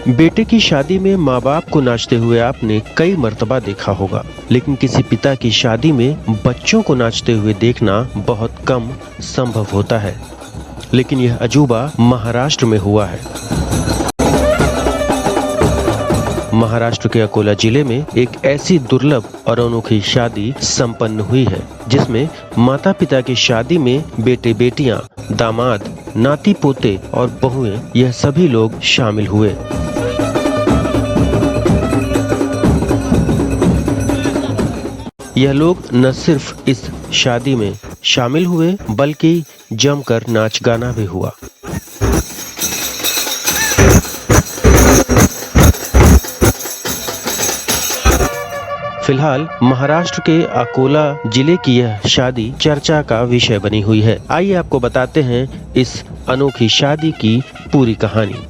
बेटे की शादी में माँ बाप को नाचते हुए आपने कई मर्तबा देखा होगा, लेकिन किसी पिता की शादी में बच्चों को नाचते हुए देखना बहुत कम संभव होता है। लेकिन यह अजूबा महाराष्ट्र में हुआ है। महाराष्ट्र के अकोला जिले में एक ऐसी दुर्लभ और अनोखी शादी संपन्न हुई है, जिसमें माता पिता की शादी में बेटे बेटियां, दामाद, नाती पोते और बहुएं, यह सभी लोग शामिल हुए। यह लोग न सिर्फ इस शादी में शामिल हुए, बल्कि जमकर नाच गाना भी हुआ। फिलहाल महाराष्ट्र के अकोला जिले की यह शादी चर्चा का विषय बनी हुई है। आइए आपको बताते हैं इस अनोखी शादी की पूरी कहानी।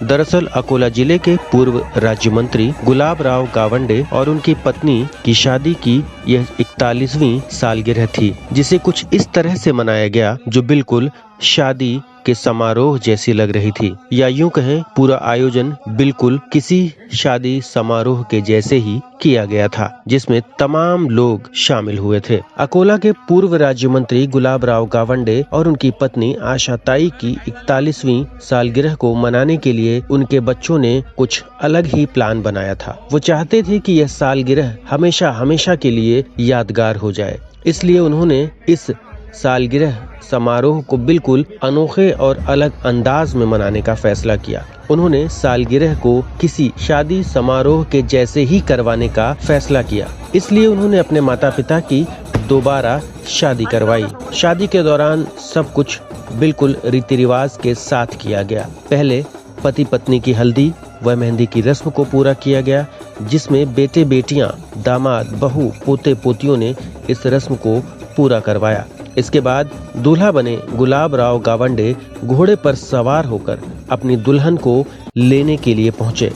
दरअसल अकोला जिले के पूर्व राज्य मंत्री गुलाबराव गावंडे और उनकी पत्नी की शादी की यह 41वीं सालगिरह थी, जिसे कुछ इस तरह से मनाया गया जो बिल्कुल शादी के समारोह जैसी लग रही थी, या यूं कहें पूरा आयोजन बिल्कुल किसी शादी समारोह के जैसे ही किया गया था, जिसमें तमाम लोग शामिल हुए थे। अकोला के पूर्व राज्य मंत्री गुलाबराव गावंडे और उनकी पत्नी आशा ताई की 41वीं सालगिरह को मनाने के लिए उनके बच्चों ने कुछ अलग ही प्लान बनाया था। वो चाहते थे कि यह सालगिरह हमेशा हमेशा के लिए यादगार हो जाए, इसलिए उन्होंने इस सालगिरह समारोह को बिल्कुल अनोखे और अलग अंदाज में मनाने का फैसला किया। उन्होंने सालगिरह को किसी शादी समारोह के जैसे ही करवाने का फैसला किया, इसलिए उन्होंने अपने माता पिता की दोबारा शादी करवाई। शादी के दौरान सब कुछ बिल्कुल रीति रिवाज के साथ किया गया। पहले पति पत्नी की हल्दी व मेहंदी की रस्म को पूरा किया गया, जिसमें बेटे बेटियां, दामाद, बहू, पोते पोतियों ने इस रस्म को पूरा करवाया। इसके बाद दूल्हा बने गुलाबराव गावंडे घोड़े पर सवार होकर अपनी दुल्हन को लेने के लिए पहुंचे।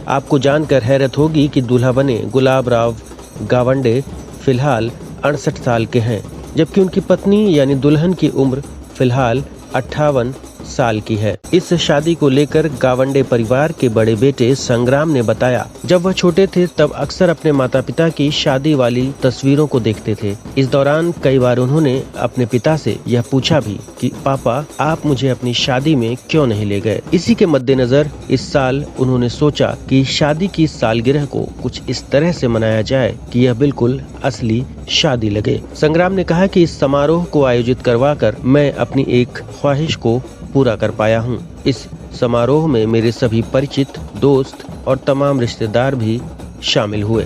आपको जानकर हैरत होगी कि दूल्हा बने गुलाबराव गावंडे फिलहाल 68 साल के हैं, जबकि उनकी पत्नी यानी दुल्हन की उम्र फिलहाल 58 साल की है। इस शादी को लेकर गावंडे परिवार के बड़े बेटे संग्राम ने बताया, जब वह छोटे थे तब अक्सर अपने माता पिता की शादी वाली तस्वीरों को देखते थे। इस दौरान कई बार उन्होंने अपने पिता से यह पूछा भी कि पापा, आप मुझे अपनी शादी में क्यों नहीं ले गए। इसी के मद्देनजर इस साल उन्होंने सोचा कि शादी की सालगिरह को कुछ इस तरह से मनाया जाए कि यह बिल्कुल असली शादी लगे। संग्राम ने कहा कि इस समारोह को आयोजित करवाकर मैं अपनी एक ख्वाहिश को पूरा कर पाया हूँ। इस समारोह में मेरे सभी परिचित, दोस्त और तमाम रिश्तेदार भी शामिल हुए।